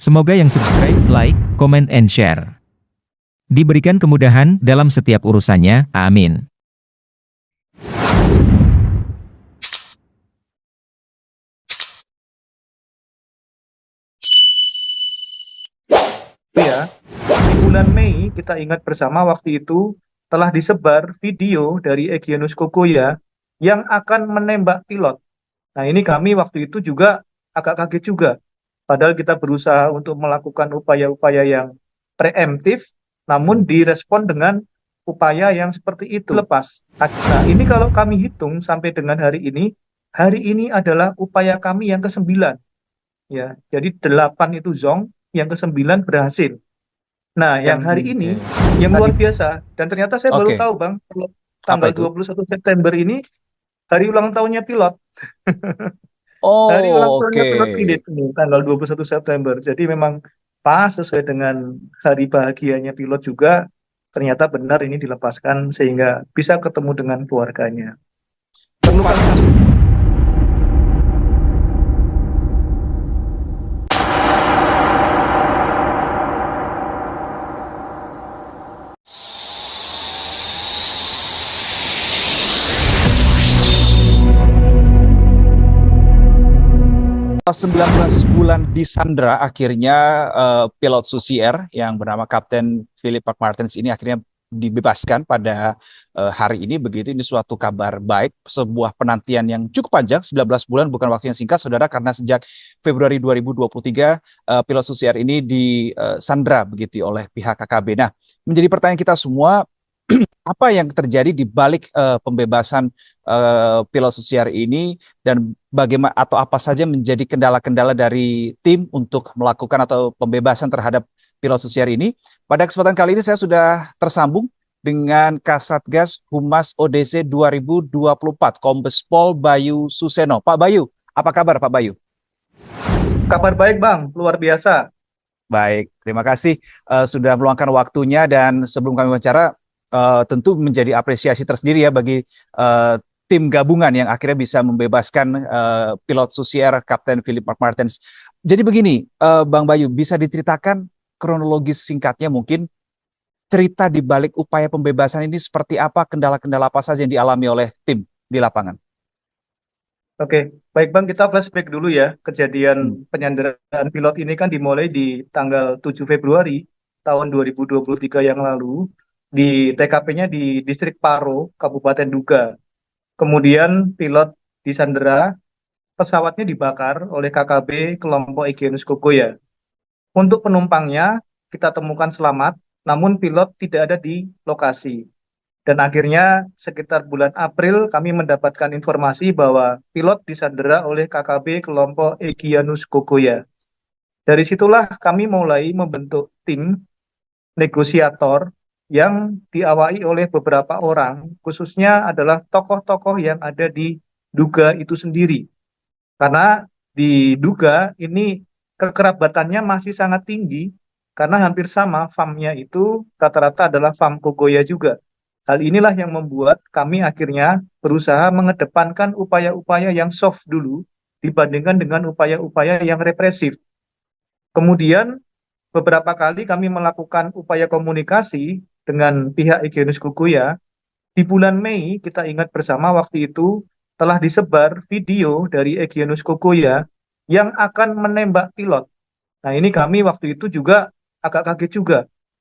Semoga yang subscribe, like, comment, and share diberikan kemudahan dalam setiap urusannya. Amin. Ya, di bulan Mei kita ingat bersama waktu itu telah disebar video dari Egyanus Kogoya yang akan menembak pilot. Nah, ini kami waktu itu juga agak kaget juga. Padahal kita berusaha untuk melakukan upaya-upaya yang preemptif, namun direspon dengan upaya yang seperti itu lepas. Nah, ini kalau kami hitung sampai dengan hari ini adalah upaya kami yang ke-9. Ya, jadi 8 itu zong, yang ke-9 berhasil. Nah, yang hari Oke. ini yang Tadi luar biasa, dan ternyata saya baru oke. tahu, Bang, kalau Apa tanggal itu? 21 September ini hari ulang tahunnya pilot. Hari ulang Oh, tahunnya pilot oke. Philip ini tanggal 21 September. Jadi memang pas sesuai dengan hari bahagianya pilot juga. Ternyata benar ini dilepaskan sehingga bisa ketemu dengan keluarganya. Perlu kami Upaya 19 bulan di Sandra, akhirnya pilot Susi Air yang bernama Kapten Philip Martens ini akhirnya dibebaskan pada hari ini. Begitu, ini suatu kabar baik, sebuah penantian yang cukup panjang, 19 bulan bukan waktu yang singkat, saudara, karena sejak Februari 2023 pilot Susi Air ini disandra begitu oleh pihak KKB. Nah, menjadi pertanyaan kita semua, apa yang terjadi di balik pembebasan pilot Susiar ini, dan bagaimana atau apa saja menjadi kendala-kendala dari tim untuk melakukan atau pembebasan terhadap pilot Susiar ini. Pada kesempatan kali ini saya sudah tersambung dengan Kasatgas Humas ODC 2024, Kombes Pol Bayu Suseno. Pak Bayu, apa kabar Pak Bayu? kabar baik, Bang, luar biasa. Baik, terima kasih sudah meluangkan waktunya, dan sebelum kami wawancara, tentu menjadi apresiasi tersendiri ya bagi tim gabungan yang akhirnya bisa membebaskan pilot Susi Air Kapten Philip Martens. Jadi begini, Bang Bayu, bisa diceritakan kronologis singkatnya mungkin cerita di balik upaya pembebasan ini seperti apa, kendala-kendala apa saja yang dialami oleh tim di lapangan? Oke, baik, Bang, kita flashback dulu ya. Kejadian Hmm. penyanderaan pilot ini kan dimulai di tanggal 7 Februari tahun 2023 yang lalu di TKP-nya di Distrik Paro, Kabupaten Duga. Kemudian pilot disandera, pesawatnya dibakar oleh KKB kelompok Egyanus Kogoya. Untuk penumpangnya kita temukan selamat, namun pilot tidak ada di lokasi. Dan akhirnya sekitar bulan April kami mendapatkan informasi bahwa pilot disandera oleh KKB kelompok Egyanus Kogoya. Dari situlah kami mulai membentuk tim negosiator yang diawali oleh beberapa orang, khususnya adalah tokoh-tokoh yang ada di Duga itu sendiri. Karena diduga ini kekerabatannya masih sangat tinggi, karena hampir sama farmnya itu rata-rata adalah farm Kogoya juga. Hal inilah yang membuat kami akhirnya berusaha mengedepankan upaya-upaya yang soft dulu dibandingkan dengan upaya-upaya yang represif. Kemudian beberapa kali kami melakukan upaya komunikasi dengan pihak Egyanus Kogoya. Di bulan Mei, kita ingat bersama waktu itu telah disebar video dari Egyanus Kogoya yang akan menembak pilot. Nah, ini kami waktu itu juga agak kaget juga.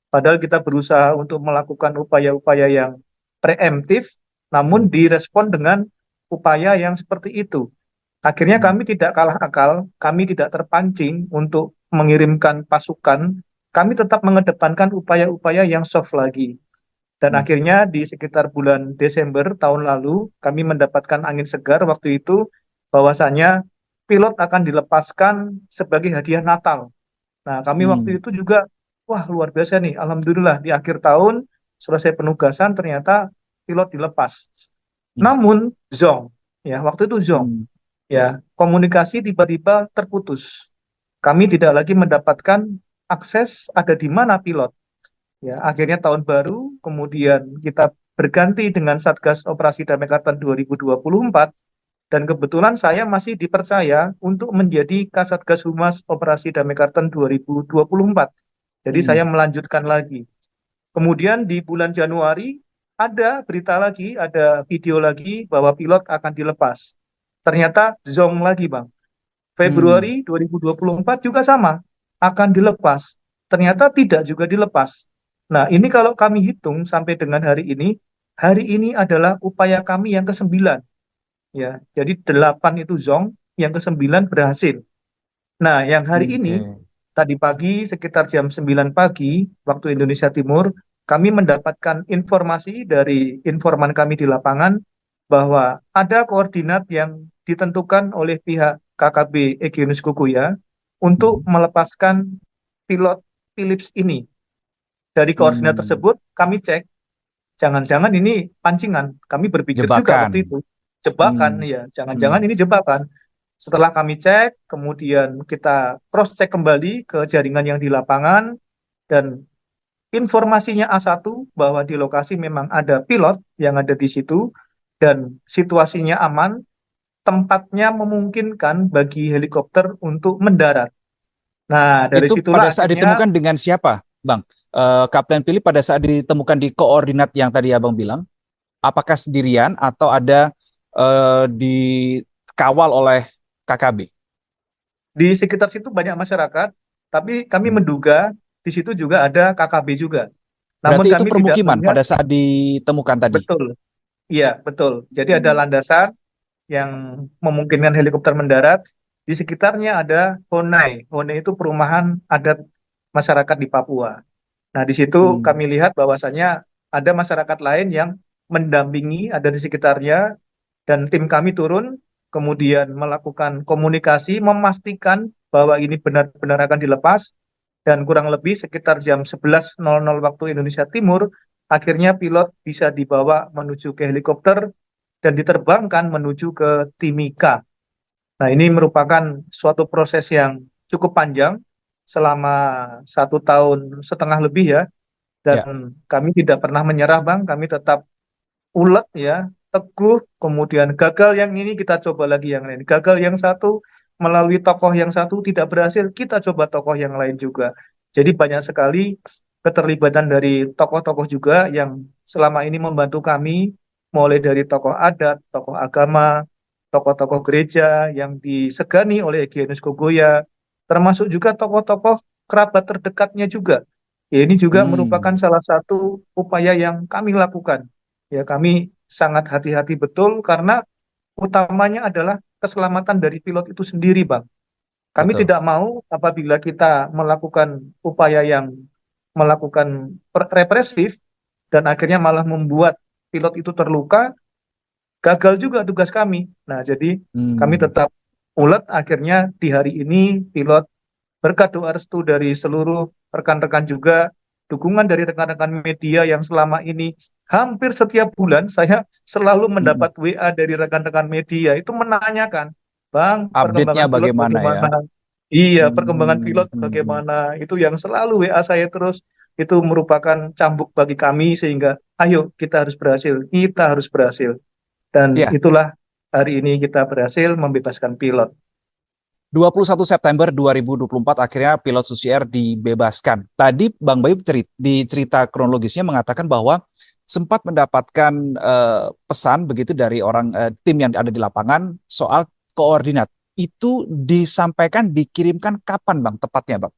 Padahal kita berusaha untuk melakukan upaya-upaya yang preemptif, namun direspon dengan upaya yang seperti itu. Akhirnya Hmm. kami tidak kalah akal, kami tidak terpancing untuk mengirimkan pasukan, kami tetap mengedepankan upaya-upaya yang soft lagi. Dan Hmm. akhirnya di sekitar bulan Desember tahun lalu, kami mendapatkan angin segar waktu itu bahwasanya pilot akan dilepaskan sebagai hadiah Natal. Nah, kami Hmm. waktu itu juga, wah, luar biasa nih. Alhamdulillah di akhir tahun selesai penugasan ternyata pilot dilepas. Hmm. Namun zong, ya waktu itu zong, Hmm. ya komunikasi tiba-tiba terputus. Kami tidak lagi mendapatkan akses ada di mana pilot. Ya, akhirnya tahun baru, kemudian kita berganti dengan Satgas Operasi Damai Kartan 2024. Dan kebetulan saya masih dipercaya untuk menjadi Kasatgas Humas Operasi Damai Karten 2024. Jadi Hmm. saya melanjutkan lagi. Kemudian di bulan Januari ada berita lagi, ada video lagi bahwa pilot akan dilepas. Ternyata zong lagi, Bang. Hmm. Februari 2024 juga sama, akan dilepas. Ternyata tidak juga dilepas. Nah, ini kalau kami hitung sampai dengan hari ini adalah upaya kami yang ke-9. Ya, jadi 8 itu zong, yang ke-9 berhasil. Nah, yang hari ini, Oke. tadi pagi sekitar jam 9 pagi, waktu Indonesia Timur, kami mendapatkan informasi dari informan kami di lapangan bahwa ada koordinat yang ditentukan oleh pihak KKB Egyanus Kogoya untuk Hmm. melepaskan pilot Philips ini. Dari koordinat Hmm. tersebut, kami cek, jangan-jangan ini pancingan. Kami berpikir juga Jebakan. waktu itu, jebakan, Hmm. ya, jangan-jangan Hmm. ini jebakan. Setelah kami cek, kemudian kita cross-check kembali ke jaringan yang di lapangan, dan informasinya A1 bahwa di lokasi memang ada pilot yang ada di situ, dan situasinya aman, tempatnya memungkinkan bagi helikopter untuk mendarat. Nah, dari Itu pada situlah saat akhirnya ditemukan dengan siapa, Bang? Kapten Philip pada saat ditemukan di koordinat yang tadi Abang bilang, apakah sendirian atau ada dikawal oleh KKB? di sekitar situ banyak masyarakat, tapi kami Hmm. menduga di situ juga ada KKB juga. Namun Berarti itu kami tidak permukiman melihat pada saat ditemukan tadi. betul. Iya, betul. Jadi ada Hmm. landasan yang memungkinkan helikopter mendarat. Di sekitarnya ada Honai. Honai itu perumahan adat masyarakat di Papua. Nah, di situ Hmm. kami lihat bahwasannya ada masyarakat lain yang mendampingi, ada di sekitarnya, dan tim kami turun, kemudian melakukan komunikasi, memastikan bahwa ini benar-benar akan dilepas, dan kurang lebih sekitar jam 11.00 waktu Indonesia Timur, akhirnya pilot bisa dibawa menuju ke helikopter dan diterbangkan menuju ke Timika. Nah, ini merupakan suatu proses yang cukup panjang, selama 1 tahun setengah lebih ya, Ya. dan kami tidak pernah menyerah, Bang. Kami tetap ulet ya, teguh, kemudian gagal yang ini kita coba lagi yang lain. Gagal yang satu, melalui tokoh yang satu tidak berhasil, kita coba tokoh yang lain juga. Jadi banyak sekali keterlibatan dari tokoh-tokoh juga yang selama ini membantu kami, mulai dari tokoh adat, tokoh agama, tokoh-tokoh gereja yang disegani oleh Egyanus Kogoya, termasuk juga tokoh-tokoh kerabat terdekatnya juga. Ya, ini juga merupakan Hmm. salah satu upaya yang kami lakukan. Ya, kami sangat hati-hati betul karena utamanya adalah keselamatan dari pilot itu sendiri, Bang. Kami Betul. tidak mau apabila kita melakukan upaya yang melakukan represif dan akhirnya malah membuat pilot itu terluka, gagal juga tugas kami. Nah, jadi kami Hmm. tetap ulet, akhirnya di hari ini pilot berkat doa restu dari seluruh rekan-rekan juga, dukungan dari rekan-rekan media yang selama ini hampir setiap bulan saya selalu Hmm. mendapat WA dari rekan-rekan media itu menanyakan, Bang, Update-nya perkembangan pilot bagaimana ya? bagaimana? Iya, perkembangan Hmm. pilot Hmm. bagaimana? Itu yang selalu WA saya terus, itu merupakan cambuk bagi kami sehingga ayo kita harus berhasil, kita harus berhasil. Dan Ya, itulah hari ini kita berhasil membebaskan pilot. 21 September 2024 akhirnya pilot Susi Air dibebaskan. Tadi Bang Bayu di cerita kronologisnya mengatakan bahwa sempat mendapatkan pesan begitu dari orang tim yang ada di lapangan soal koordinat. Itu disampaikan, dikirimkan kapan Bang tepatnya Bang?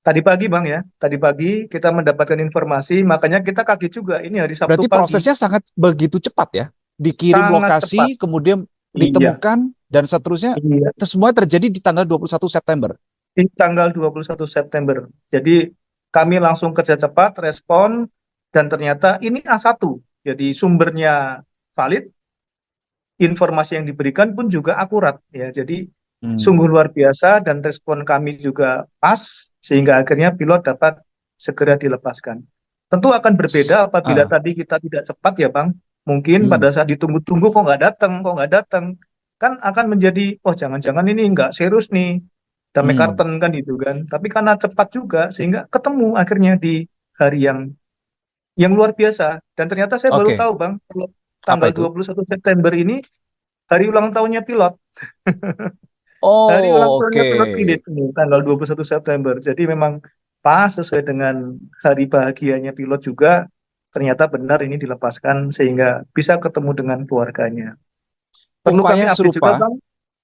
Tadi pagi, Bang ya. Tadi pagi kita mendapatkan informasi, makanya kita kaget juga. Ini hari Sabtu Berarti pagi, prosesnya sangat begitu cepat ya. Dikirim sangat cepat. lokasi, kemudian Iya, ditemukan dan seterusnya. iya. Semua terjadi di tanggal 21 September. Di tanggal 21 September. Jadi kami langsung kerja cepat, respon, dan ternyata ini A1. Jadi sumbernya valid, informasi yang diberikan pun juga akurat. Ya, jadi Hmm. sungguh luar biasa dan respon kami juga pas, sehingga akhirnya pilot dapat segera dilepaskan. Tentu akan berbeda apabila Ah. tadi kita tidak cepat ya, Bang. Mungkin Hmm. pada saat ditunggu-tunggu kok nggak datang, kok nggak datang. Kan akan menjadi, oh jangan-jangan ini nggak serius nih, damai Hmm. karten kan itu kan. Tapi karena cepat juga, sehingga ketemu akhirnya di hari yang luar biasa. Dan ternyata saya baru Oke, tahu, Bang, kalau apa tanggal itu? 21 September ini hari ulang tahunnya pilot. Hari ulang Oh, tahunnya oke. pilot Philip ini tanggal 21 September. Jadi memang pas sesuai dengan hari bahagianya pilot juga. Ternyata benar ini dilepaskan sehingga bisa ketemu dengan keluarganya. Perlu kami Upaya update juga, serupa, Bang.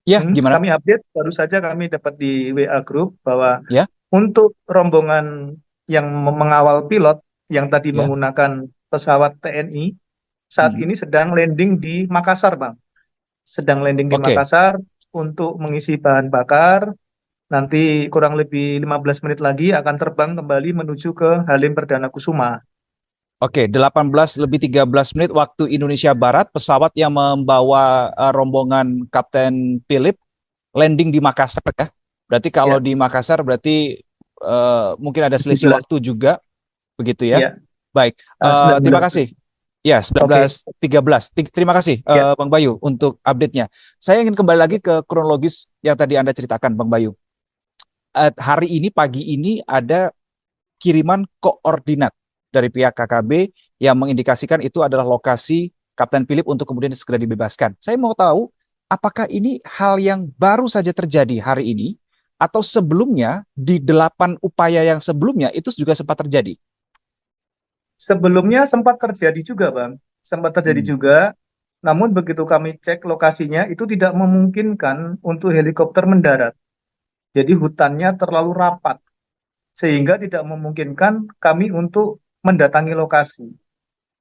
ya gimana? Kami update baru saja kami dapat di WA Group bahwa Ya, untuk rombongan yang mengawal pilot yang tadi ya. menggunakan pesawat TNI saat Mhm. ini sedang landing di Makassar, Bang. Sedang landing di Oke, Makassar untuk mengisi bahan bakar. Nanti kurang lebih 15 menit lagi akan terbang kembali menuju ke Halim Perdana Kusuma. oke. 18 lebih 13 menit waktu Indonesia Barat, pesawat yang membawa rombongan Kapten Philip landing di Makassar ya. Berarti kalau Ya, di Makassar berarti mungkin ada selisih 17. waktu juga, begitu ya. Ya, Baik, terima 19. kasih. Ya, Oke. 19.13. Terima kasih, Ya, Bang Bayu, untuk update-nya. Saya ingin kembali lagi ke kronologis yang tadi Anda ceritakan, Bang Bayu. Hari ini, pagi ini, ada kiriman koordinat dari pihak KKB yang mengindikasikan itu adalah lokasi Kapten Philip untuk kemudian segera dibebaskan. Saya mau tahu, apakah ini hal yang baru saja terjadi hari ini, atau sebelumnya, di 8 upaya yang sebelumnya, itu juga sempat terjadi? sebelumnya sempat terjadi juga, Bang. Sempat terjadi Hmm. juga. Namun begitu kami cek lokasinya itu tidak memungkinkan untuk helikopter mendarat. Jadi hutannya terlalu rapat sehingga tidak memungkinkan kami untuk mendatangi lokasi.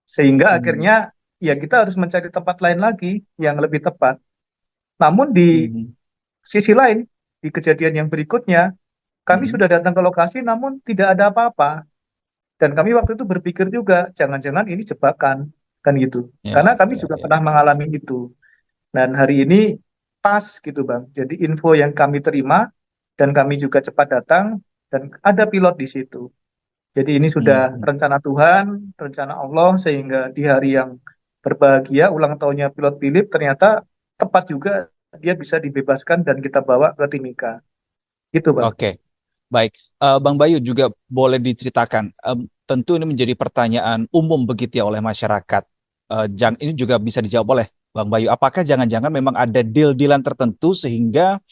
Sehingga Hmm. akhirnya ya kita harus mencari tempat lain lagi yang lebih tepat. Namun di Hmm. sisi lain, di kejadian yang berikutnya, kami Hmm. sudah datang ke lokasi namun tidak ada apa-apa. Dan kami waktu itu berpikir juga, jangan-jangan ini jebakan, kan gitu. Karena Ya, kami ya, juga ya. pernah mengalami itu. Dan hari ini pas gitu Bang. Jadi info yang kami terima dan kami juga cepat datang dan ada pilot di situ. Jadi ini sudah Hmm. rencana Tuhan, rencana Allah sehingga di hari yang berbahagia ulang tahunnya pilot Philip ternyata tepat juga dia bisa dibebaskan dan kita bawa ke Timika. Gitu Bang. Oke, baik. Bang Bayu juga boleh diceritakan. Tentu ini menjadi pertanyaan umum begitu ya oleh masyarakat. Ini juga bisa dijawab oleh Bang Bayu. Apakah jangan-jangan memang ada deal-dealan tertentu sehingga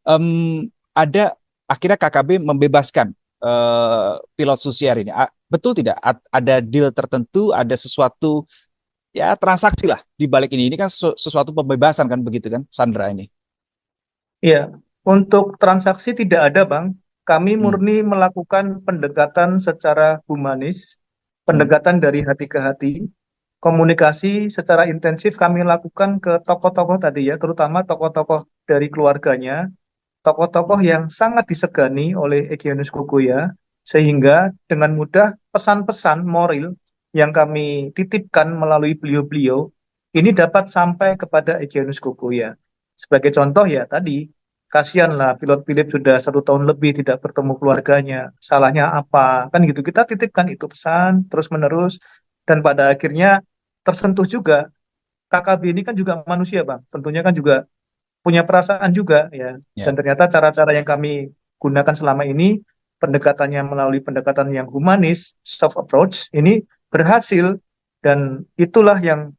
em, ada akhirnya KKB membebaskan pilot Susier ini? Betul tidak? Ada deal tertentu, ada sesuatu ya transaksi lah di balik ini. Ini kan sesuatu pembebasan kan begitu kan, Sandra ini. Iya, untuk transaksi tidak ada Bang. Kami Hmm. murni melakukan pendekatan secara humanis, Hmm. pendekatan dari hati ke hati, komunikasi secara intensif kami lakukan ke tokoh-tokoh tadi ya, terutama tokoh-tokoh dari keluarganya, tokoh-tokoh yang sangat disegani oleh Egyanus Kogoya, sehingga dengan mudah pesan-pesan moral yang kami titipkan melalui beliau-beliau ini dapat sampai kepada Egyanus Kogoya. Sebagai contoh ya tadi, kasihanlah pilot Philip sudah 1 tahun lebih tidak bertemu keluarganya, salahnya apa, kan gitu. Kita titipkan itu pesan terus-menerus, dan pada akhirnya tersentuh juga. KKB ini kan juga manusia, Bang. Tentunya kan juga punya perasaan juga ya. Dan Ya. ternyata cara-cara yang kami gunakan selama ini pendekatannya melalui pendekatan yang humanis, soft approach ini berhasil dan itulah yang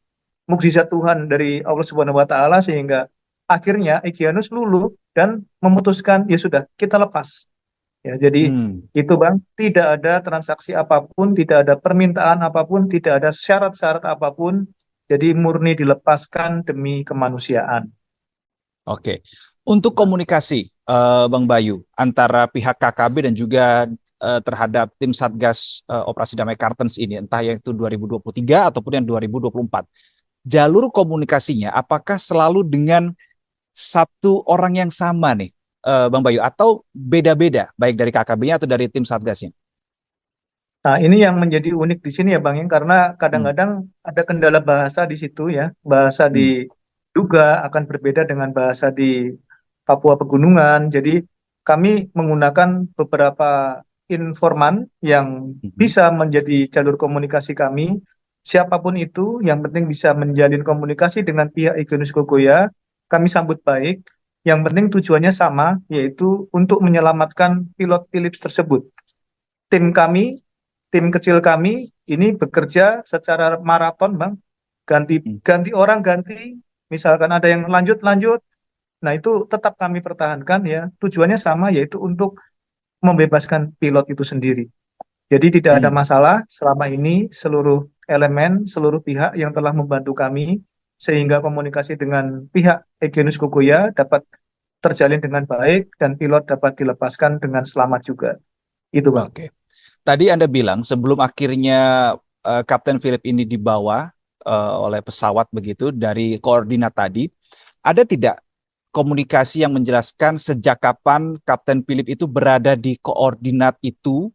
mukjizat Tuhan dari Allah Subhanahu wa taala sehingga akhirnya Egyanus luluh dan memutuskan ya sudah kita lepas. Ya, jadi Hmm. itu Bang, tidak ada transaksi apapun, tidak ada permintaan apapun, tidak ada syarat-syarat apapun. Jadi murni dilepaskan demi kemanusiaan. Oke. Untuk komunikasi, Bang Bayu, antara pihak KKB dan juga terhadap tim Satgas Operasi Damai Kartens ini, entah yang itu 2023 ataupun yang 2024, jalur komunikasinya apakah selalu dengan satu orang yang sama nih, Bang Bayu, atau beda-beda, baik dari KKB-nya atau dari tim Satgasnya? Nah, ini yang menjadi unik di sini ya Bang, yang karena Hmm. kadang-kadang ada kendala bahasa di situ ya. Bahasa di Hmm. Duga akan berbeda dengan bahasa di Papua Pegunungan. Jadi kami menggunakan beberapa informan yang Mhm. bisa menjadi jalur komunikasi kami. Siapapun itu, yang penting bisa menjalin komunikasi dengan pihak Egyanus Kogoya. Kami sambut baik. Yang penting tujuannya sama, yaitu untuk menyelamatkan pilot Philips tersebut. Tim kami, tim kecil kami ini bekerja secara maraton, Bang. Ganti Hmm. ganti orang ganti. misalkan ada yang lanjut-lanjut, nah itu tetap kami pertahankan ya. Tujuannya sama, yaitu untuk membebaskan pilot itu sendiri. Jadi tidak ada Hmm. masalah selama ini seluruh elemen, seluruh pihak yang telah membantu kami sehingga komunikasi dengan pihak Egyanus Kogoya dapat terjalin dengan baik dan pilot dapat dilepaskan dengan selamat juga. Itu, Bang. Oke. Tadi Anda bilang sebelum akhirnya Kapten Philip ini dibawa oleh pesawat begitu dari koordinat tadi, ada tidak komunikasi yang menjelaskan sejak kapan Kapten Philip itu berada di koordinat itu,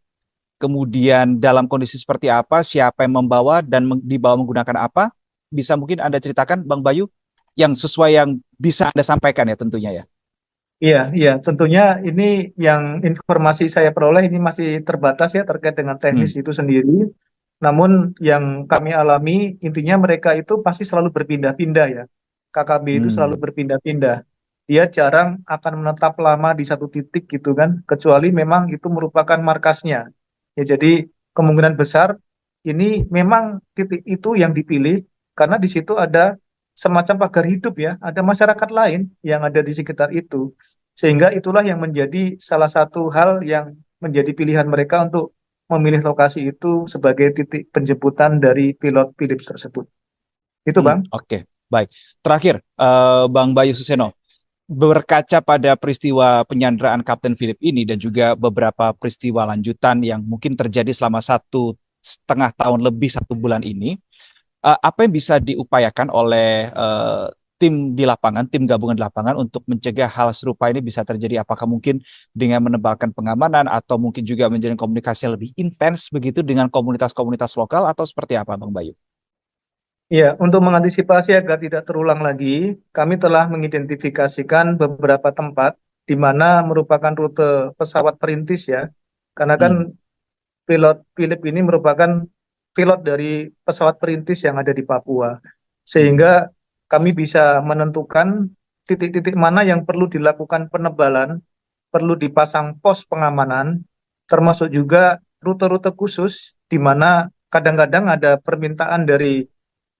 kemudian dalam kondisi seperti apa, siapa yang membawa dan dibawa menggunakan apa? Bisa mungkin Anda ceritakan, Bang Bayu, yang sesuai yang bisa Anda sampaikan ya tentunya ya. Iya, iya, tentunya ini yang informasi saya peroleh ini masih terbatas ya terkait dengan teknis Hmm. itu sendiri. Namun yang kami alami intinya mereka itu pasti selalu berpindah-pindah ya. KKB itu selalu Hmm. berpindah-pindah. Dia jarang akan menetap lama di satu titik gitu kan, kecuali memang itu merupakan markasnya. Ya, jadi kemungkinan besar ini memang titik itu yang dipilih karena di situ ada semacam pagar hidup ya, ada masyarakat lain yang ada di sekitar itu. Sehingga itulah yang menjadi salah satu hal yang menjadi pilihan mereka untuk memilih lokasi itu sebagai titik penjemputan dari pilot Philips tersebut. Itu, Bang. Oke, baik. Terakhir, Bang Bayu Suseno, berkaca pada peristiwa penyanderaan Kapten Philip ini dan juga beberapa peristiwa lanjutan yang mungkin terjadi selama 1,5 tahun lebih 1 bulan ini, apa yang bisa diupayakan oleh tim di lapangan, tim gabungan di lapangan untuk mencegah hal serupa ini bisa terjadi? Apakah mungkin dengan menebalkan pengamanan atau mungkin juga menjalin komunikasi yang lebih intens begitu dengan komunitas-komunitas lokal atau seperti apa, Bang Bayu? Ya, untuk mengantisipasi agar tidak terulang lagi, kami telah mengidentifikasikan beberapa tempat di mana merupakan rute pesawat perintis ya. Karena kan Hmm. pilot Philip ini merupakan pilot dari pesawat perintis yang ada di Papua. Hmm. Sehingga kami bisa menentukan titik-titik mana yang perlu dilakukan penebalan, perlu dipasang pos pengamanan, termasuk juga rute-rute khusus di mana kadang-kadang ada permintaan dari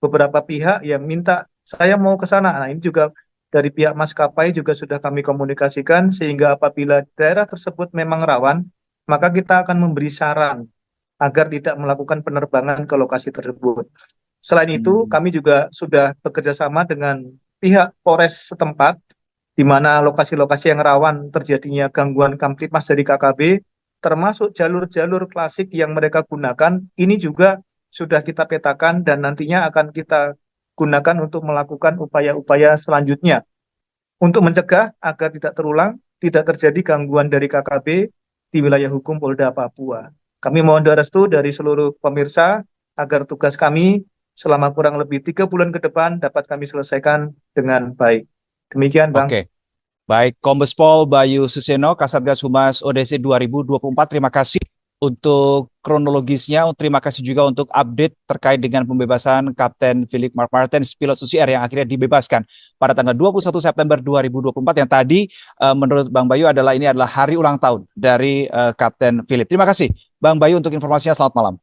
beberapa pihak yang minta saya mau ke sana. Nah, ini juga dari pihak maskapai juga sudah kami komunikasikan sehingga apabila daerah tersebut memang rawan, maka kita akan memberi saran agar tidak melakukan penerbangan ke lokasi tersebut. Selain itu, Hmm. kami juga sudah bekerja sama dengan pihak Polres setempat, di mana lokasi-lokasi yang rawan terjadinya gangguan kamtipmas dari KKB, termasuk jalur-jalur klasik yang mereka gunakan, ini juga sudah kita petakan dan nantinya akan kita gunakan untuk melakukan upaya-upaya selanjutnya untuk mencegah agar tidak terulang, tidak terjadi gangguan dari KKB di wilayah hukum Polda Papua. Kami mohon doa restu dari seluruh pemirsa agar tugas kami selama kurang lebih 3 bulan ke depan dapat kami selesaikan dengan baik. Demikian, Bang. Oke. Baik, Kombes Pol Bayu Suseno, Kasatgas Humas ODC 2024, terima kasih untuk kronologisnya. Terima kasih juga untuk update terkait dengan pembebasan Kapten Philip Mark Martens, pilot Susi Air yang akhirnya dibebaskan pada tanggal 21 September 2024 yang tadi menurut Bang Bayu adalah ini adalah hari ulang tahun dari Kapten Philip. Terima kasih Bang Bayu untuk informasinya, selamat malam.